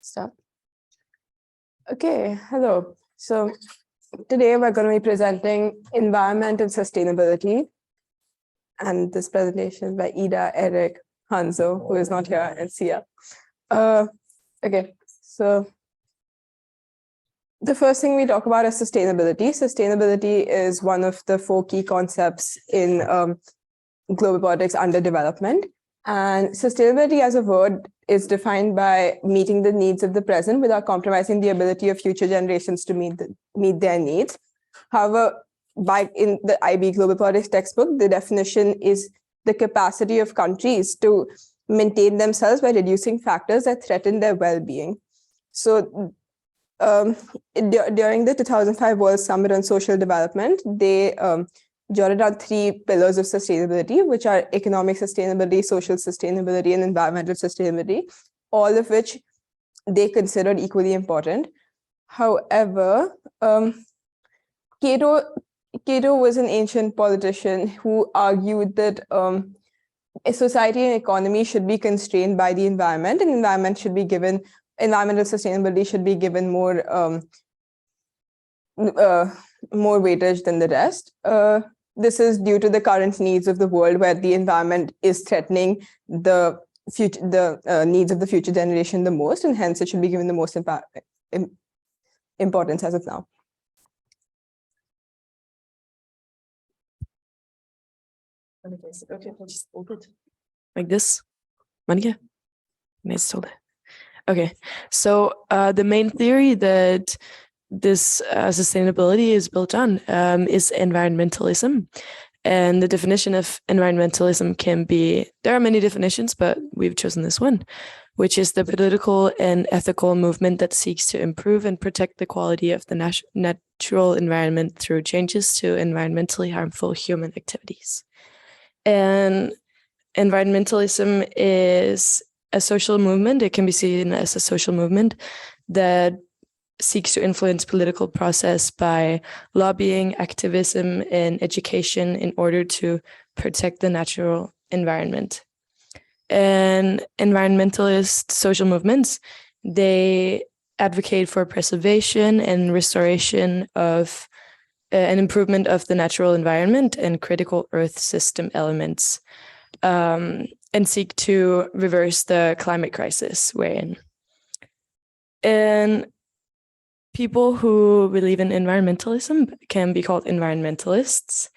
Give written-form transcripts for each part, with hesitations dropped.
Start. Okay, hello. So today we're going to be presenting environment and sustainability. And this presentation is by Ida, Eric, Hanzo, who is not here, and Sia. Okay, so the first thing we talk about is sustainability. Sustainability is one of the 4 key concepts in global politics under development. And sustainability as a word is defined by meeting the needs of the present without compromising the ability of future generations to meet their needs. However, in the IB Global Politics textbook, the definition is the capacity of countries to maintain themselves by reducing factors that threaten their well-being. So during the 2005 World Summit on Social Development, they jotted out 3 pillars of sustainability, which are economic sustainability, social sustainability, and environmental sustainability, all of which they considered equally important. However, Cato was an ancient politician who argued that a society and economy should be constrained by the environment, and environmental sustainability should be given more weightage than the rest. This is due to the current needs of the world, where the environment is threatening the needs of the future generation the most, and hence it should be given the most importance as of now. Okay, I'll just hold it like this. Monica, nice hold it. Okay, so the main theory that this sustainability is built on is environmentalism. And the definition of environmentalism can be, there are many definitions, but we've chosen this one, which is the political and ethical movement that seeks to improve and protect the quality of the natural environment through changes to environmentally harmful human activities. And environmentalism is a social movement. It can be seen as a social movement that seeks to influence political process by lobbying, activism, and education in order to protect the natural environment. And environmentalist social movements, they advocate for preservation and restoration of an improvement of the natural environment and critical Earth system elements, and seek to reverse the climate crisis we're in. And people who believe in environmentalism can be called environmentalists.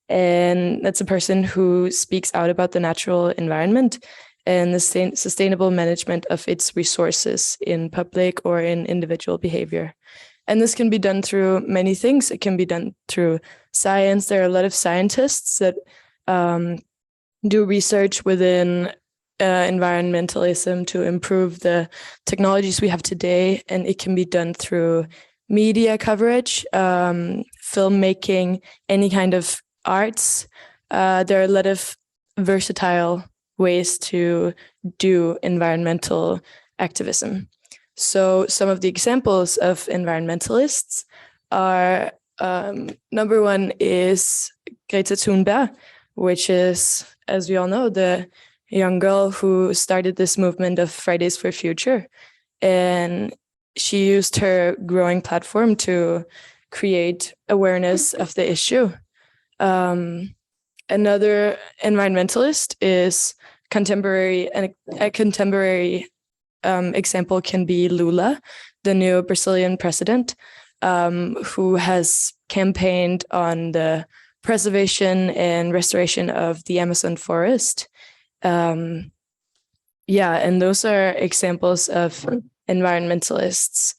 And that's a person who speaks out about the natural environment and the sustainable management of its resources in public or in individual behavior. And this can be done through many things. It can be done through science. There are a lot of scientists that do research within environmentalism to improve the technologies we have today, and it can be done through media coverage, filmmaking, any kind of arts. There are a lot of versatile ways to do environmental activism. So some of the examples of environmentalists are, number 1 is Greta Thunberg, which is, as we all know, the young girl who started this movement of Fridays for Future. And she used her growing platform to create awareness of the issue. Another environmentalist is contemporary, and a contemporary example can be Lula, the new Brazilian president, who has campaigned on the preservation and restoration of the Amazon forest. And those are examples of environmentalists.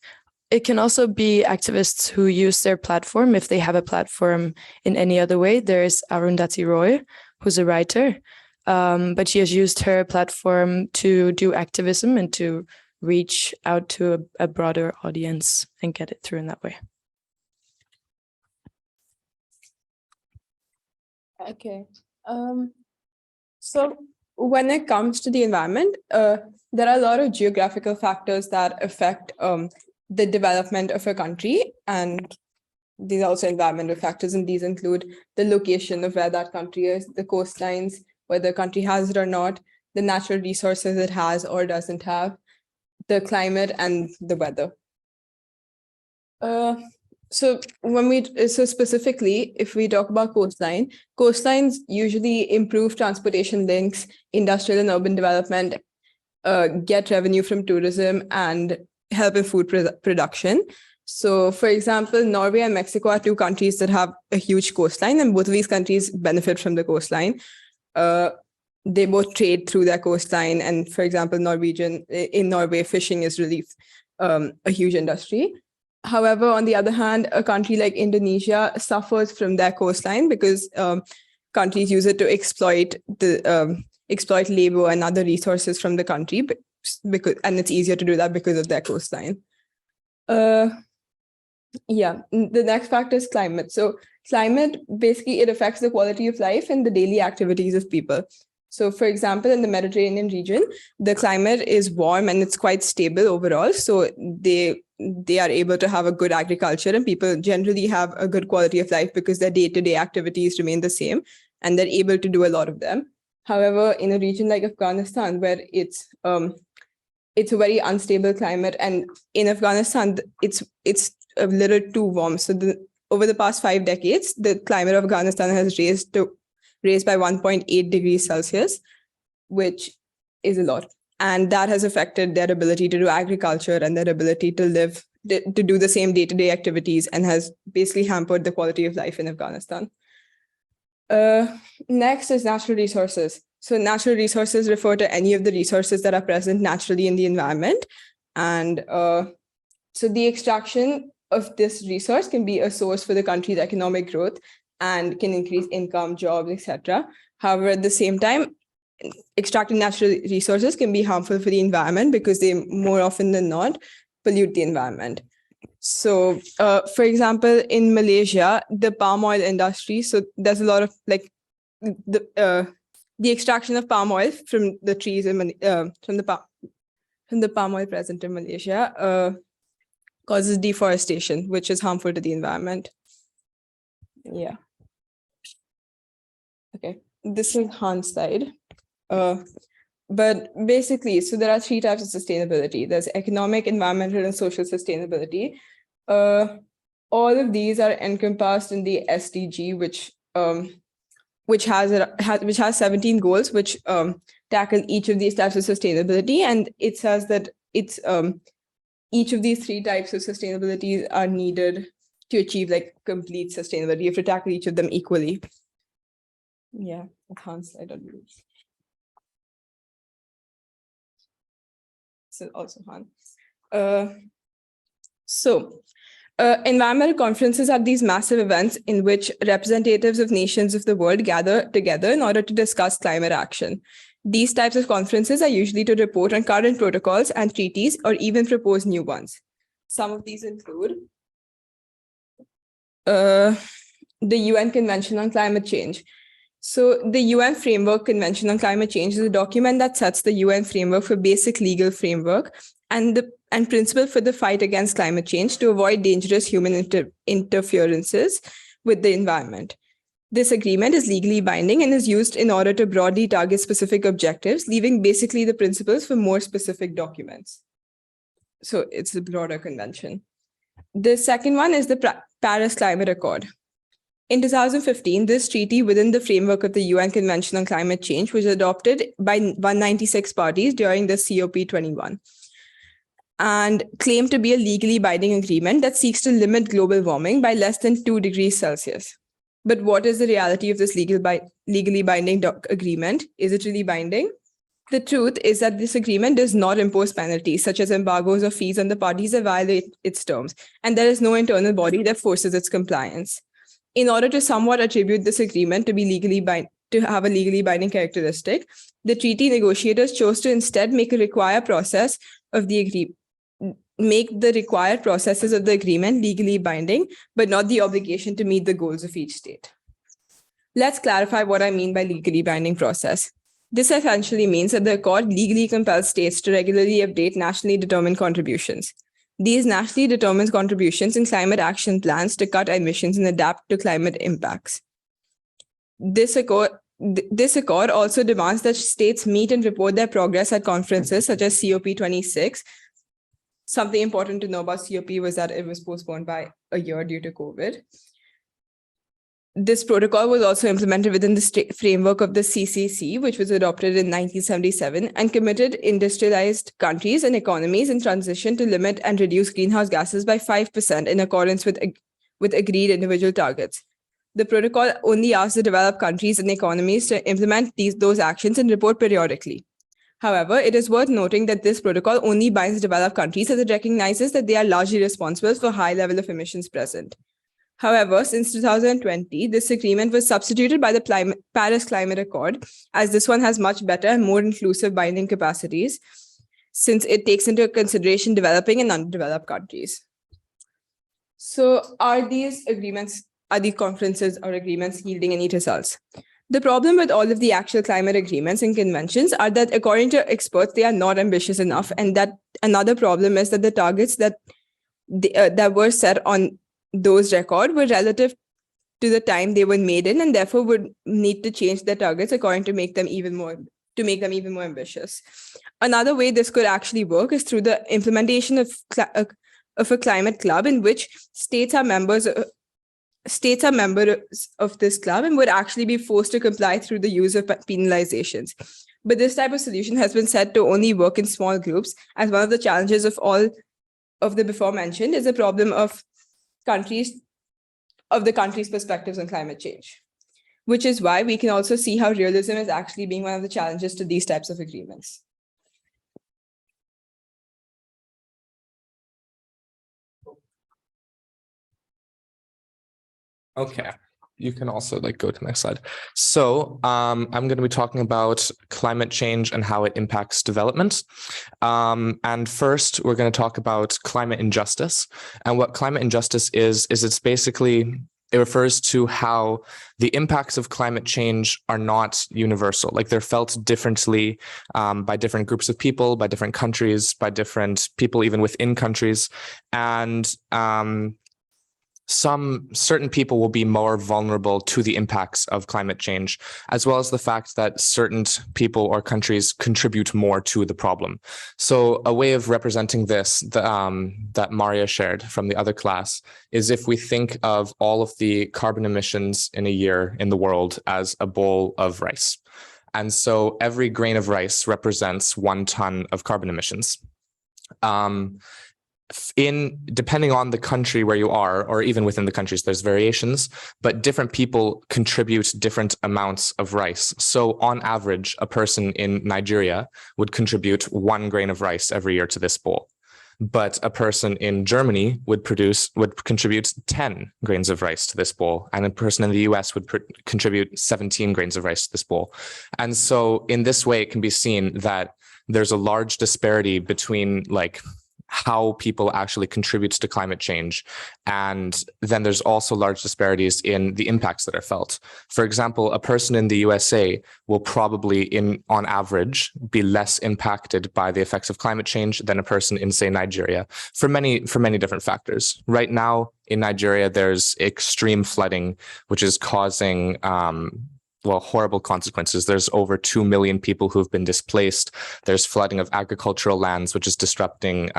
It can also be activists who use their platform if they have a platform in any other way. There's Arundhati Roy, who's a writer, but she has used her platform to do activism and to reach out to a broader audience and get it through in that way. Okay. So when it comes to the environment, there are a lot of geographical factors that affect the development of a country, and these are also environmental factors, and these include the location of where that country is, the coastlines, whether the country has it or not, the natural resources it has or doesn't have, the climate and the weather. So specifically, if we talk about coastlines usually improve transportation links, industrial and urban development, get revenue from tourism, and help in food production. So, for example, Norway and Mexico are two countries that have a huge coastline, and both of these countries benefit from the coastline. They both trade through their coastline, and for example, in Norway, fishing is really a huge industry. However, on the other hand, a country like Indonesia suffers from their coastline because countries use it to exploit labor and other resources from the country, and it's easier to do that because of their coastline. The next factor is climate. So climate, basically, it affects the quality of life and the daily activities of people. So, for example, in the Mediterranean region, the climate is warm and it's quite stable overall. So they are able to have a good agriculture, and people generally have a good quality of life because their day-to-day activities remain the same and they're able to do a lot of them. However, in a region like Afghanistan, where it's a very unstable climate, and in Afghanistan, it's a little too warm. So over the past 5 decades, the climate of Afghanistan has raised by 1.8 degrees Celsius, which is a lot. And that has affected their ability to do agriculture and their ability to do the same day-to-day activities, and has basically hampered the quality of life in Afghanistan. Next is natural resources. So natural resources refer to any of the resources that are present naturally in the environment. And so the extraction of this resource can be a source for the country's economic growth and can increase income, jobs, etc. However, at the same time, extracting natural resources can be harmful for the environment because they more often than not pollute the environment. So, for example, in Malaysia, the palm oil industry, so there's a lot of the extraction of palm oil from the trees from the palm oil present in Malaysia causes deforestation, which is harmful to the environment. Yeah. Okay, this is Han's slide. But basically, so there are 3 types of sustainability. There's economic, environmental, and social sustainability. All of these are encompassed in the SDG, which has 17 goals, which tackle each of these types of sustainability. And it says that it's each of these 3 types of sustainability are needed to achieve complete sustainability. You have to tackle each of them equally. Yeah, I can't slide on this. So also Han. Environmental conferences are these massive events in which representatives of nations of the world gather together in order to discuss climate action. These types of conferences are usually to report on current protocols and treaties, or even propose new ones. Some of these include the UN Convention on Climate Change. So the UN Framework Convention on Climate Change is a document that sets the UN framework for basic legal framework and principle for the fight against climate change to avoid dangerous human interferences with the environment. This agreement is legally binding and is used in order to broadly target specific objectives, leaving basically the principles for more specific documents. So it's a broader convention. The second one is the Paris Climate Accord. In 2015, this treaty within the framework of the UN Convention on Climate Change was adopted by 196 parties during the COP21 and claimed to be a legally binding agreement that seeks to limit global warming by less than 2 degrees Celsius. But what is the reality of this legally binding agreement? Is it really binding? The truth is that this agreement does not impose penalties such as embargoes or fees on the parties that violate its terms, and there is no internal body that forces its compliance. In order to somewhat attribute this agreement to have a legally binding characteristic, the treaty negotiators chose to instead make the required processes of the agreement legally binding, but not the obligation to meet the goals of each state. Let's clarify what I mean by legally binding process. This essentially means that the accord legally compels states to regularly update nationally determined contributions. These nationally determined contributions in climate action plans to cut emissions and adapt to climate impacts. This accord also demands that states meet and report their progress at conferences such as COP26 something important to know about COP was that it was postponed by a year due to COVID. This protocol was also implemented within the framework of the CCC, which was adopted in 1977 and committed industrialized countries and economies in transition to limit and reduce greenhouse gases by 5% in accordance with agreed individual targets. The protocol only asks the developed countries and economies to implement those actions and report periodically. However, it is worth noting that this protocol only binds developed countries as it recognizes that they are largely responsible for high level of emissions present. However, since 2020, this agreement was substituted by the Paris Climate Accord, as this one has much better and more inclusive binding capacities, since it takes into consideration developing and underdeveloped countries. So are these conferences or agreements yielding any results? The problem with all of the actual climate agreements and conventions are that, according to experts, they are not ambitious enough. And that another problem is that the targets that were set on those records were relative to the time they were made in, and therefore would need to change their targets according to make them even more ambitious. Another way this could actually work is through the implementation of a climate club in which states are members of this club and would actually be forced to comply through the use of penalizations. But this type of solution has been said to only work in small groups, as one of the challenges of all of the before mentioned is a problem of the country's perspectives on climate change, which is why we can also see how realism is actually being one of the challenges to these types of agreements. Okay, you can also go to the next slide. So I'm going to be talking about climate change and how it impacts development. And first, we're going to talk about climate injustice. And what climate injustice is it's basically, it refers to how the impacts of climate change are not universal. Like, they're felt differently by different groups of people, by different countries, by different people even within countries. And certain people will be more vulnerable to the impacts of climate change, as well as the fact that certain people or countries contribute more to the problem. So a way of representing this that Maria shared from the other class is if we think of all of the carbon emissions in a year in the world as a bowl of rice. And so every grain of rice represents 1 ton of carbon emissions. Depending on the country where you are, or even within the countries, there's variations, but different people contribute different amounts of rice. So on average, a person in Nigeria would contribute 1 grain of rice every year to this bowl. But a person in Germany would contribute 10 grains of rice to this bowl. And a person in the US would contribute 17 grains of rice to this bowl. And so in this way, it can be seen that there's a large disparity between how people actually contribute to climate change. And then there's also large disparities in the impacts that are felt. For example, a person in the USA will probably, on average, be less impacted by the effects of climate change than a person in, say, Nigeria, for many different factors. Right now in Nigeria, there's extreme flooding, which is causing horrible consequences. There's over 2 million people who've been displaced. There's flooding of agricultural lands, which is disrupting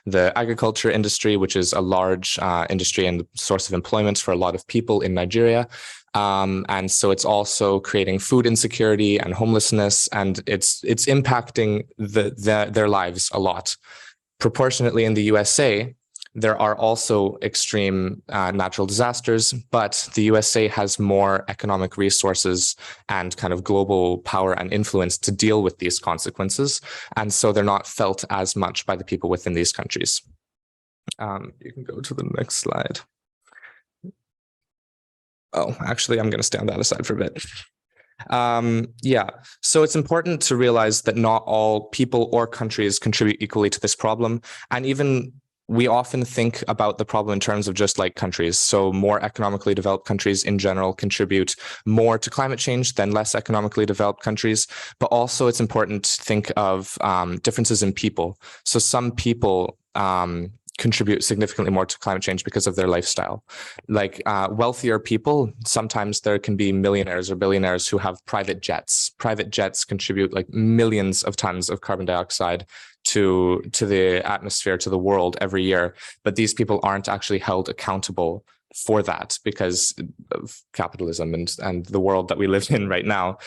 the agriculture industry, which is a large industry and source of employment for a lot of people in Nigeria. And so it's also creating food insecurity and homelessness, and it's impacting their lives a lot. Proportionately in the USA, there are also extreme natural disasters, but the USA has more economic resources and kind of global power and influence to deal with these consequences. And so they're not felt as much by the people within these countries. You can go to the next slide. Oh, actually, I'm going to stay on the other side for a bit. So it's important to realize that not all people or countries contribute equally to this problem. And even we often think about the problem in terms of just countries. So more economically developed countries in general contribute more to climate change than less economically developed countries. But also it's important to think of differences in people. So some people contribute significantly more to climate change because of their lifestyle. Like wealthier people, sometimes there can be millionaires or billionaires who have private jets. Private jets contribute like millions of tons of carbon dioxide to the atmosphere, to the world every year. But these people aren't actually held accountable for that because of capitalism and the world that we live in right now.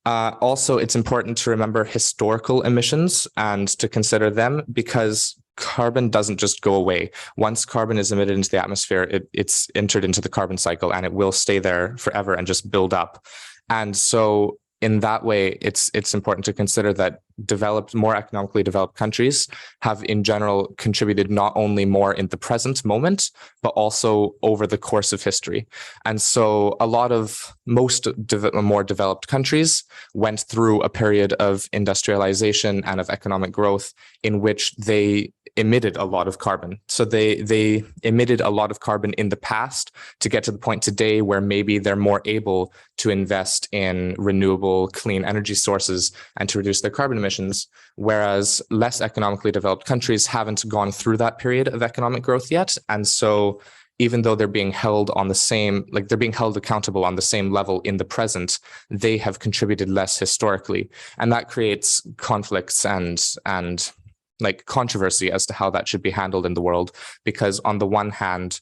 Also, it's important to remember historical emissions and to consider them because carbon doesn't just go away. Once carbon is emitted into the atmosphere, it's entered into the carbon cycle and it will stay there forever and just build up. And so in that way, it's important to consider that more economically developed countries have in general contributed not only more in the present moment, but also over the course of history. And so most more developed countries went through a period of industrialization and of economic growth in which they emitted a lot of carbon. So they emitted a lot of carbon in the past to get to the point today where maybe they're more able to invest in renewable, clean energy sources and to reduce their carbon emissions, whereas less economically developed countries haven't gone through that period of economic growth yet. And so even though they're being held accountable on the same level in the present, they have contributed less historically. And that creates conflicts and like controversy as to how that should be handled in the world, because on the one hand,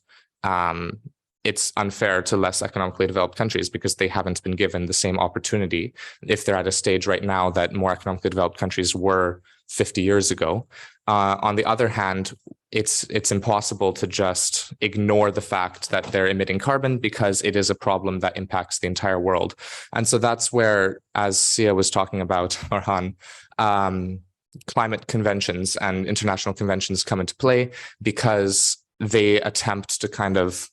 it's unfair to less economically developed countries because they haven't been given the same opportunity if they're at a stage right now that more economically developed countries were 50 years ago. On the other hand, it's impossible to just ignore the fact that they're emitting carbon because it is a problem that impacts the entire world. And so that's where, as Sia was talking about, Orhan, climate conventions and international conventions come into play because they attempt to kind of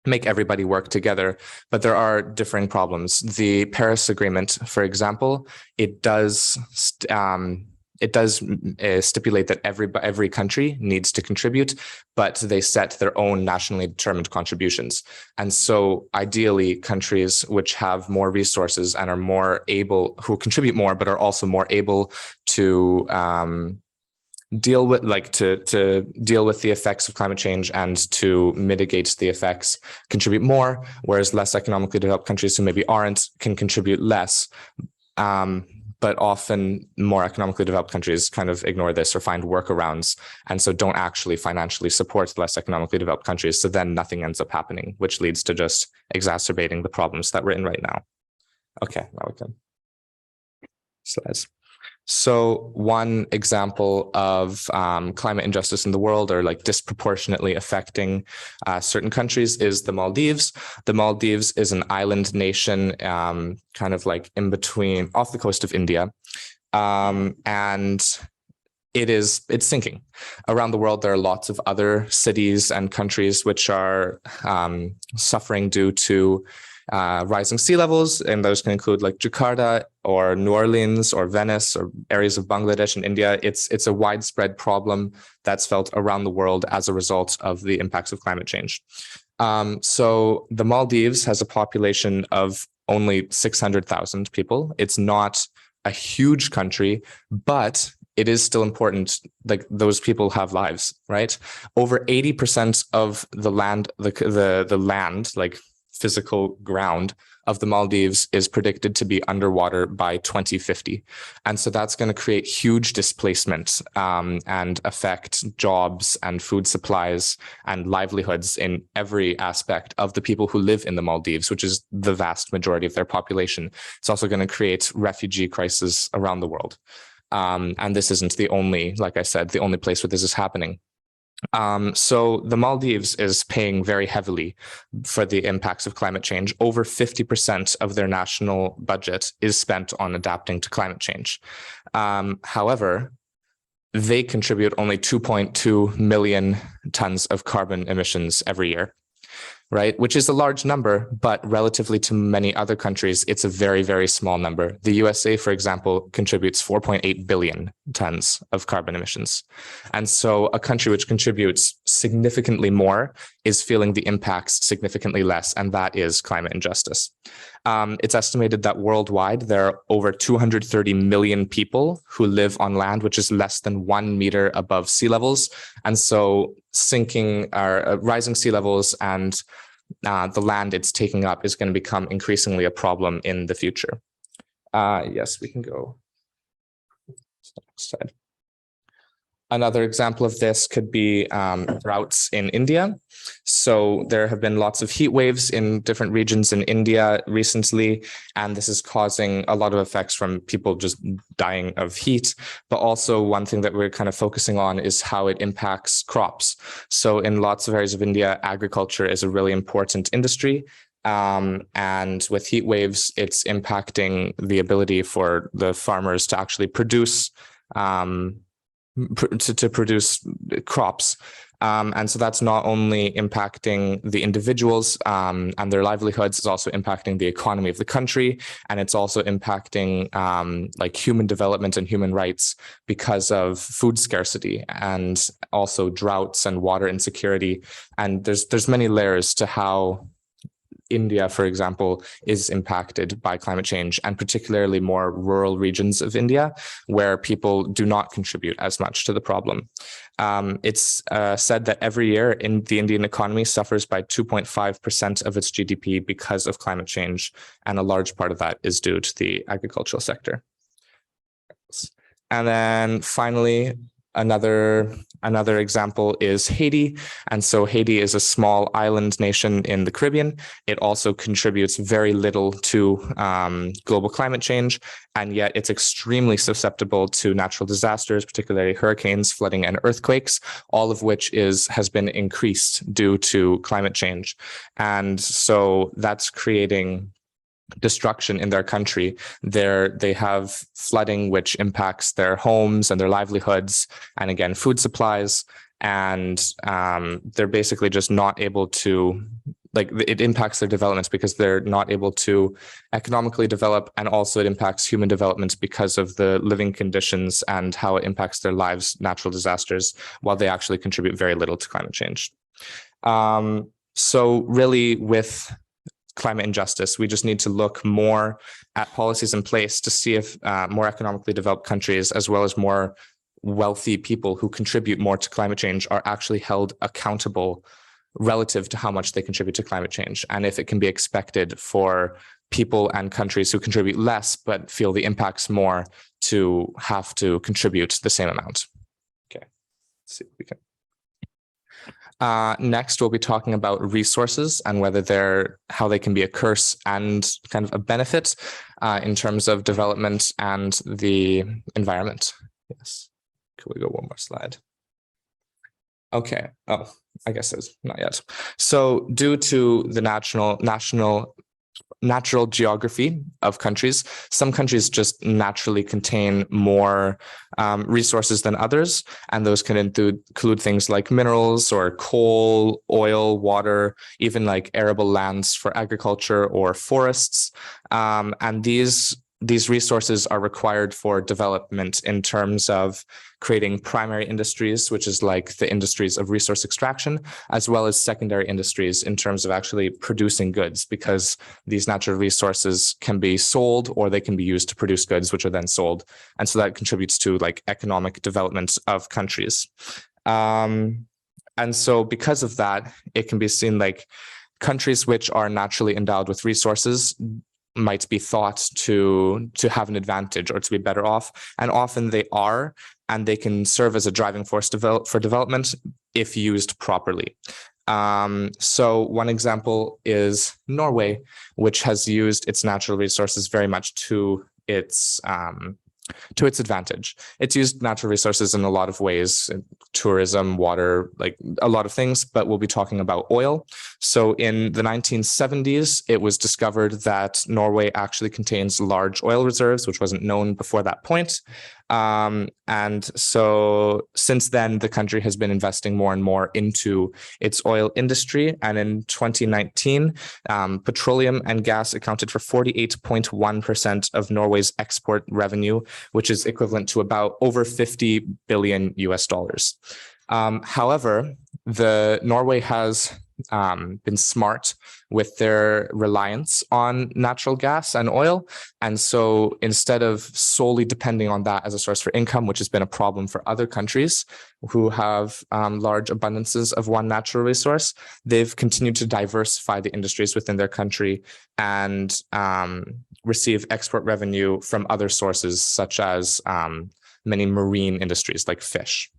make everybody work together, but there are differing problems. The Paris Agreement, for example, it does stipulate that every country needs to contribute, but they set their own nationally determined contributions. And so ideally, countries which have more resources and are more able, who contribute more, but are also more able to deal with the effects of climate change and to mitigate the effects, contribute more, whereas less economically developed countries who maybe aren't can contribute less. But often more economically developed countries kind of ignore this or find workarounds, and so don't actually financially support less economically developed countries. So then nothing ends up happening, which leads to just exacerbating the problems that we're in right now. Okay, now we can slides. So one example of climate injustice in the world, or like disproportionately affecting certain countries, is the Maldives. The Maldives is an island nation, kind of like in between, off the coast of India. And it's sinking. Around the world, there are lots of other cities and countries which are suffering due to rising sea levels, and those can include like Jakarta or New Orleans or Venice or areas of Bangladesh and India. It's a widespread problem that's felt around the world as a result of the impacts of climate change. So the Maldives has a population of only 600,000 people. It's not a huge country, but it is still important. Like, those people have lives, right? Over 80% of the land, the land, like physical ground of the Maldives, is predicted to be underwater by 2050. And so that's going to create huge displacement and affect jobs and food supplies and livelihoods in every aspect of the people who live in the Maldives, which is the vast majority of their population. It's also going to create refugee crises around the world. And this isn't the only, like I said, the only place where this is happening. So the Maldives is paying very heavily for the impacts of climate change. Over 50% of their national budget is spent on adapting to climate change. However, they contribute only 2.2 million tons of carbon emissions every year, right? Which is a large number, but relatively to many other countries, it's a very, very small number. The USA, for example, contributes 4.8 billion tons of carbon emissions. And so a country which contributes significantly more is feeling the impacts significantly less, and that is climate injustice. It's estimated that worldwide there are over 230 million people who live on land, which is less than 1 meter above sea levels. And so sinking or rising sea levels and the land it's taking up is going to become increasingly a problem in the future. Yes, we can go. Next slide. Another example of this could be droughts in India. So there have been lots of heat waves in different regions in India recently, and this is causing a lot of effects from people just dying of heat. But also one thing that we're kind of focusing on is how it impacts crops. So in lots of areas of India, agriculture is a really important industry. And with heat waves, it's impacting the ability for the farmers to actually produce to produce crops. And so that's not only impacting the individuals and their livelihoods, it's also impacting the economy of the country. And it's also impacting like human development and human rights because of food scarcity and also droughts and water insecurity. And there's many layers to how India, for example, is impacted by climate change, and particularly more rural regions of India, where people do not contribute as much to the problem. It's said that every year the Indian economy suffers by 2.5% of its GDP because of climate change, and a large part of that is due to the agricultural sector. And then finally, another example is Haiti. And so Haiti is a small island nation in the Caribbean. It also contributes very little to global climate change, and yet it's extremely susceptible to natural disasters, particularly hurricanes, flooding, and earthquakes, all of which has been increased due to climate change. And so that's creating destruction in their country. They have flooding, which impacts their homes and their livelihoods, and again, food supplies. And they're basically just not able to, like, it impacts their developments because they're not able to economically develop, and also it impacts human development because of the living conditions and how it impacts their lives, natural disasters, while they actually contribute very little to climate change. So really, with climate injustice, we just need to look more at policies in place to see if more economically developed countries, as well as more wealthy people who contribute more to climate change, are actually held accountable relative to how much they contribute to climate change, and if it can be expected for people and countries who contribute less but feel the impacts more to have to contribute the same amount. Okay, let's see if we can. Next, we'll be talking about resources and how they can be a curse and kind of a benefit in terms of development and the environment. Yes. Could we go one more slide? Okay. Oh, I guess it's not yet. So due to the natural geography of countries, some countries just naturally contain more resources than others, and those can include things like minerals or coal, oil, water, even like arable lands for agriculture or forests. And these resources are required for development in terms of creating primary industries, which is like the industries of resource extraction, as well as secondary industries in terms of actually producing goods, because these natural resources can be sold or they can be used to produce goods, which are then sold. And so that contributes to like economic development of countries. And so because of that, it can be seen like countries which are naturally endowed with resources might be thought to have an advantage or to be better off. And often they are, and they can serve as a driving force for development if used properly. So one example is Norway, which has used its natural resources very much to its advantage. It's used natural resources in a lot of ways, tourism, water, like a lot of things, but we'll be talking about oil. So in the 1970s, it was discovered that Norway actually contains large oil reserves, which wasn't known before that point. And so since then, the country has been investing more and more into its oil industry. And in 2019, petroleum and gas accounted for 48.1% of Norway's export revenue, which is equivalent to about over $50 billion US. However, Norway has been smart with their reliance on natural gas and oil. And so instead of solely depending on that as a source for income, which has been a problem for other countries who have large abundances of one natural resource, they've continued to diversify the industries within their country and receive export revenue from other sources, such as many marine industries like fish.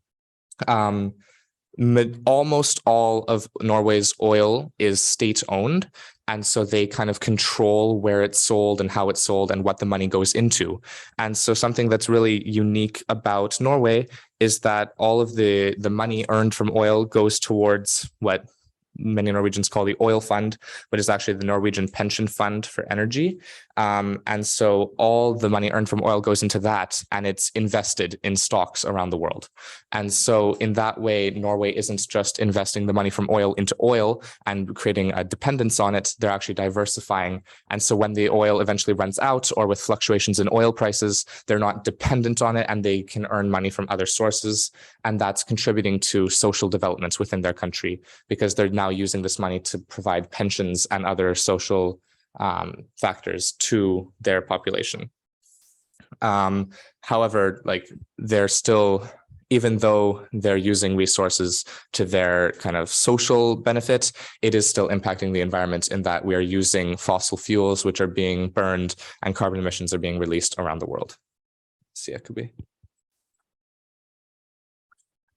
Almost all of Norway's oil is state-owned, and so they kind of control where it's sold and how it's sold and what the money goes into. And so something that's really unique about Norway is that all of the money earned from oil goes towards what many Norwegians call the oil fund, but it's actually the Norwegian pension fund for energy. And so all the money earned from oil goes into that, and it's invested in stocks around the world. And so in that way, Norway isn't just investing the money from oil into oil and creating a dependence on it, they're actually diversifying. And so when the oil eventually runs out, or with fluctuations in oil prices, they're not dependent on it and they can earn money from other sources. And that's contributing to social developments within their country, because they're now using this money to provide pensions and other social factors to their population. However, like they're still, even though they're using resources to their kind of social benefit, it is still impacting the environment in that we are using fossil fuels, which are being burned, and carbon emissions are being released around the world. See, it could be.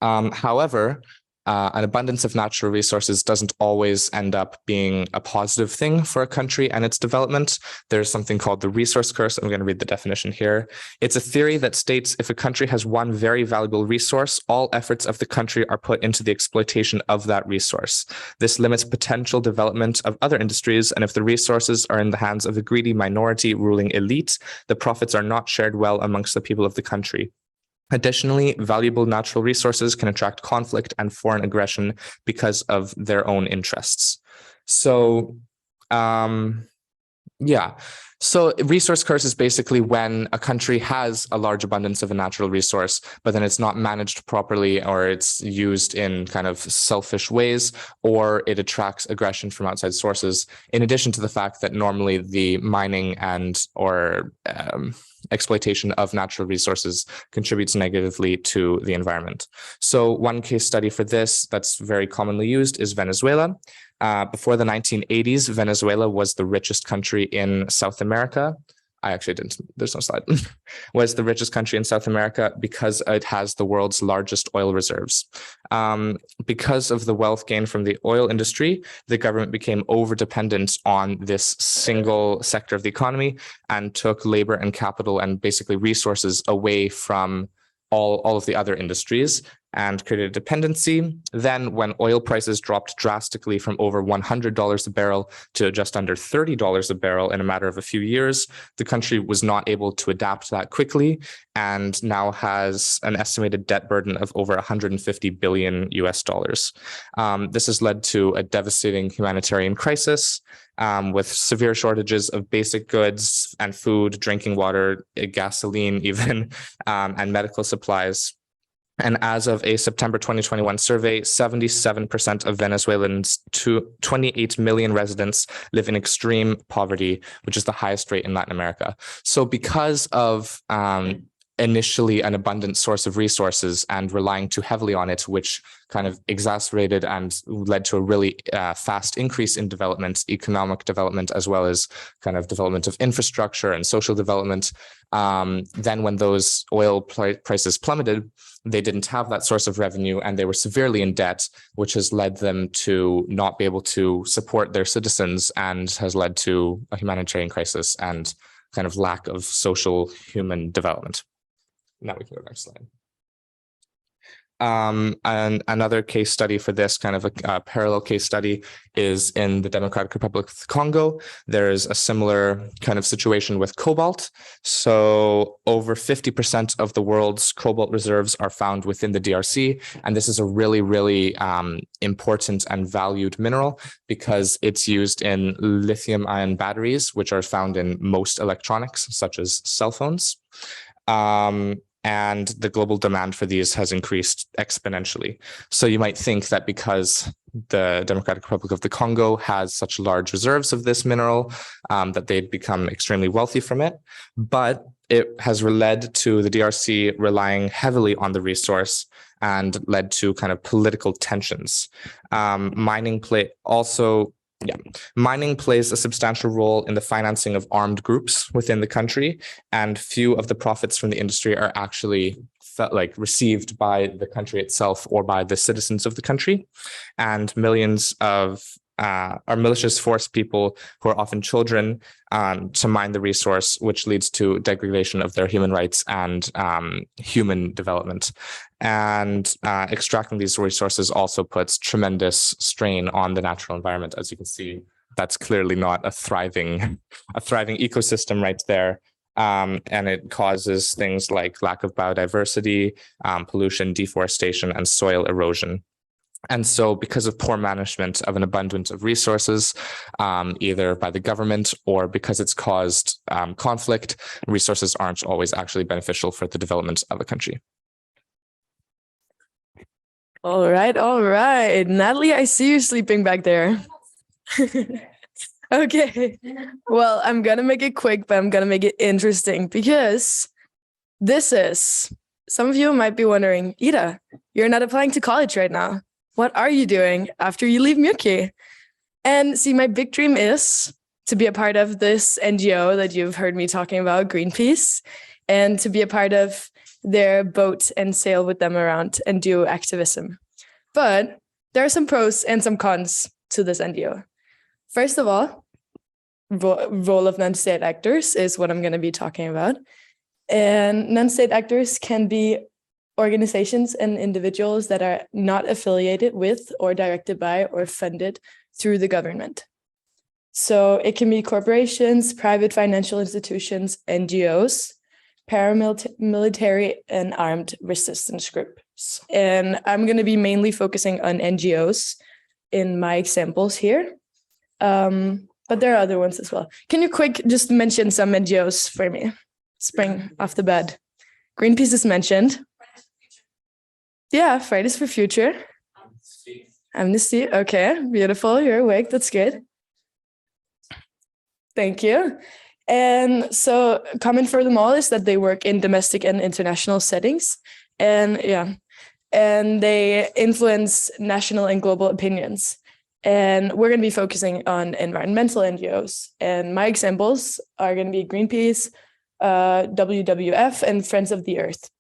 However, an abundance of natural resources doesn't always end up being a positive thing for a country and its development. There's something called the resource curse. I'm going to read the definition here. It's a theory that states if a country has one very valuable resource, all efforts of the country are put into the exploitation of that resource. This limits potential development of other industries, and if the resources are in the hands of a greedy minority ruling elite, the profits are not shared well amongst the people of the country. Additionally, valuable natural resources can attract conflict and foreign aggression because of their own interests. So, So resource curse is basically when a country has a large abundance of a natural resource, but then it's not managed properly, or it's used in kind of selfish ways, or it attracts aggression from outside sources, in addition to the fact that normally the mining or exploitation of natural resources contributes negatively to the environment. So one case study for this that's very commonly used is Venezuela. Before the 1980s, Venezuela was the richest country in South America. There's no slide, was the richest country in South America because it has the world's largest oil reserves. Because of the wealth gained from the oil industry, the government became over-dependent on this single sector of the economy and took labor and capital and basically resources away from all of the other industries and created a dependency. Then when oil prices dropped drastically from over $100 a barrel to just under $30 a barrel in a matter of a few years, the country was not able to adapt that quickly and now has an estimated debt burden of over 150 billion US dollars. This has led to a devastating humanitarian crisis with severe shortages of basic goods and food, drinking water, gasoline even, and medical supplies. And as of a September 2021 survey, 77% of Venezuelans, 28 million residents, live in extreme poverty, which is the highest rate in Latin America. So because of initially an abundant source of resources and relying too heavily on it, which kind of exacerbated and led to a really fast increase in development, economic development, as well as kind of development of infrastructure and social development. Then when those oil prices plummeted, they didn't have that source of revenue and they were severely in debt, which has led them to not be able to support their citizens and has led to a humanitarian crisis and kind of lack of social human development. Now we can go to the next slide. And another case study for this, kind of a parallel case study, is in the Democratic Republic of Congo. There's a similar kind of situation with cobalt. So over 50% of the world's cobalt reserves are found within the DRC. And this is a really, really important and valued mineral because it's used in lithium-ion batteries, which are found in most electronics, such as cell phones. and the global demand for these has increased exponentially. So you might think that because the Democratic Republic of the Congo has such large reserves of this mineral, that they'd become extremely wealthy from it. But it has led to the DRC relying heavily on the resource and led to kind of political tensions. Mining plays a substantial role in the financing of armed groups within the country, and few of the profits from the industry are actually received by the country itself or by the citizens of the country. And millions of our militias force people who are often children to mine the resource, which leads to degradation of their human rights and human development. And extracting these resources also puts tremendous strain on the natural environment. As you can see, that's clearly not a thriving ecosystem right there. And it causes things like lack of biodiversity, pollution, deforestation, and soil erosion. And so because of poor management of an abundance of resources, either by the government or because it's caused conflict, resources aren't always actually beneficial for the development of a country. All right. Natalie, I see you sleeping back there. Okay. Well, I'm going to make it quick, but I'm going to make it interesting because some of you might be wondering, Ida, you're not applying to college right now. What are you doing after you leave Mjölky? And see, my big dream is to be a part of this NGO that you've heard me talking about, Greenpeace, and to be a part of their boat and sail with them around and do activism. But there are some pros and some cons to this NGO. First of all, role of non-state actors is what I'm going to be talking about. And non-state actors can be organizations and individuals that are not affiliated with or directed by or funded through the government. So it can be corporations, private financial institutions, NGOs, paramilitary, and armed resistance groups. And I'm going to be mainly focusing on NGOs in my examples here. But there are other ones as well. Can you just mention some NGOs for me? Spring off the bat. Greenpeace is mentioned. Yeah, Fridays for Future. Amnesty. Okay, beautiful. You're awake. That's good. Thank you. And so common for them all is that they work in domestic and international settings. And they influence national and global opinions. And we're going to be focusing on environmental NGOs. And my examples are going to be Greenpeace, WWF, and Friends of the Earth.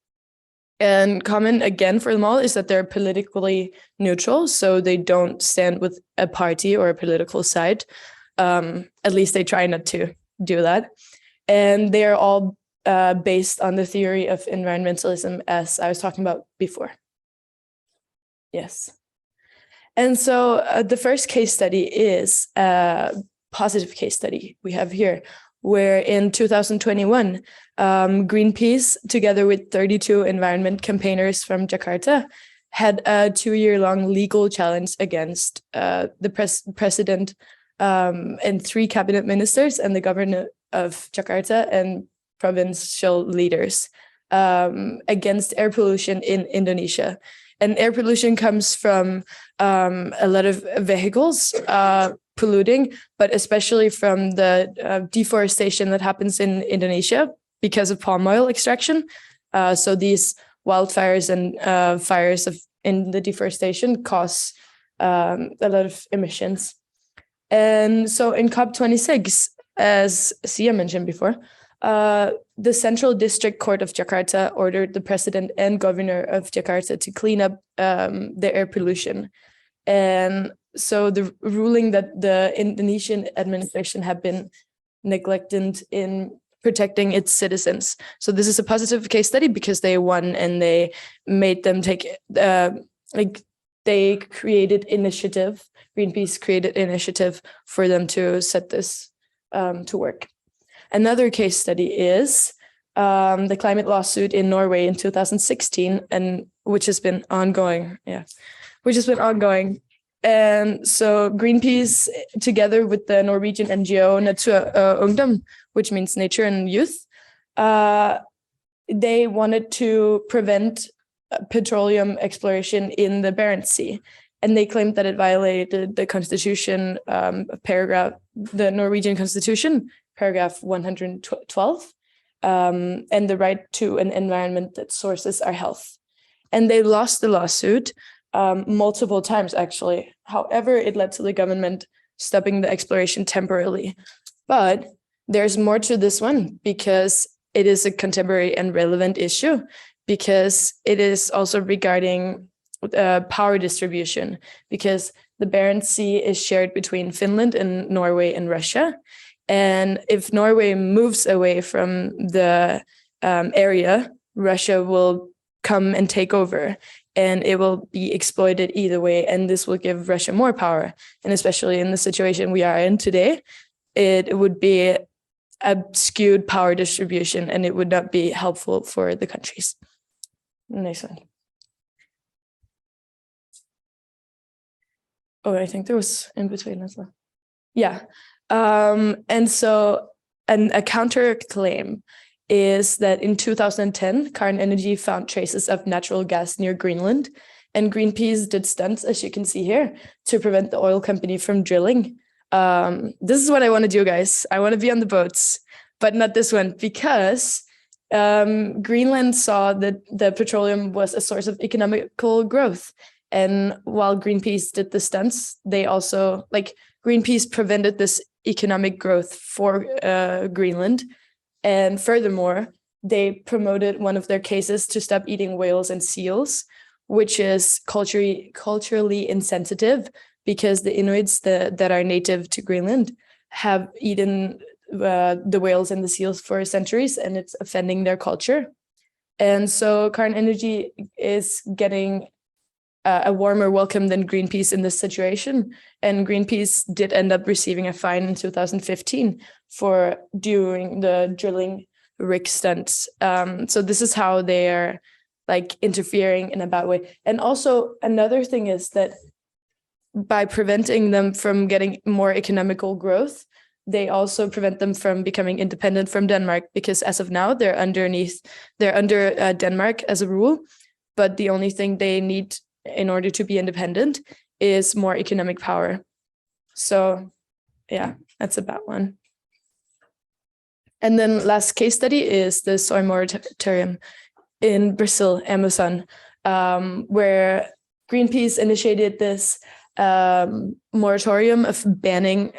And common, again, for them all is that they're politically neutral, so they don't stand with a party or a political side. At least they try not to do that. And they are all based on the theory of environmentalism, as I was talking about before. Yes. And so the first case study is a positive case study we have here, where in 2021, Greenpeace, together with 32 environment campaigners from Jakarta, had a 2-year-long legal challenge against the president and 3 cabinet ministers and the governor of Jakarta and provincial leaders against air pollution in Indonesia. And air pollution comes from a lot of vehicles polluting, but especially from the deforestation that happens in Indonesia because of palm oil extraction. So these wildfires and fires in the deforestation cause a lot of emissions. And so in COP26, as Sia mentioned before, the Central District Court of Jakarta ordered the president and governor of Jakarta to clean up the air pollution. And so the ruling that the Indonesian administration had been neglected in protecting its citizens. So this is a positive case study because they won and they made them take, they created initiative, Greenpeace created initiative for them to set this to work. Another case study is the climate lawsuit in Norway in 2016, and which has been ongoing. And so Greenpeace, together with the Norwegian NGO Natur Ungdom, which means nature and youth, they wanted to prevent petroleum exploration in the Barents Sea. And they claimed that it violated the constitution, the Norwegian constitution, paragraph 112, and the right to an environment that sources our health. And they lost the lawsuit multiple times, actually. However, it led to the government stopping the exploration temporarily. But there's more to this one because it is a contemporary and relevant issue, because it is also regarding power distribution, because the Barents Sea is shared between Finland and Norway and Russia. And if Norway moves away from the area, Russia will come and take over, and it will be exploited either way. And this will give Russia more power. And especially in the situation we are in today, it would be a skewed power distribution, and it would not be helpful for the countries. Next one. Oh, I think there was in between as well. Yeah. And so a counterclaim is that in 2010, Cairn Energy found traces of natural gas near Greenland, and Greenpeace did stunts, as you can see here, to prevent the oil company from drilling. This is what I want to do, guys. I want to be on the boats, but not this one, because Greenland saw that the petroleum was a source of economical growth. And while Greenpeace did the stunts, they also, Greenpeace prevented this economic growth for Greenland. And furthermore, they promoted one of their cases to stop eating whales and seals, which is culturally insensitive, because the Inuits that are native to Greenland have eaten the whales and the seals for centuries, and it's offending their culture. And so Cairn Energy is getting a warmer welcome than Greenpeace in this situation. And Greenpeace did end up receiving a fine in 2015 for doing the drilling rig stunts. So this is how they are interfering in a bad way. And also another thing is that by preventing them from getting more economical growth, they also prevent them from becoming independent from Denmark, because as of now, they're under Denmark as a rule. But the only thing they need in order to be independent is more economic power. So yeah, that's a bad one. And then last case study is the soy moratorium in Brazil, Amazon, where Greenpeace initiated this moratorium of banning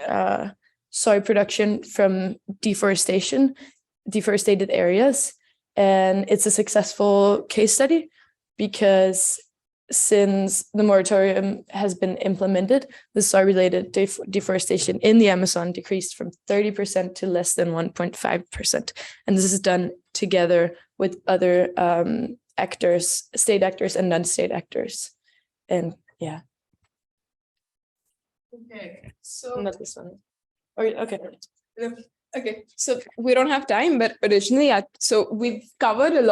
soy production from deforested areas. And it's a successful case study because since the moratorium has been implemented, the soy-related deforestation in the Amazon decreased from 30% to less than 1.5%. And this is done together with other actors, state actors and non-state actors. And yeah. Okay, so Not this one. Okay. okay, so we don't have time, but originally, so we've covered a lot.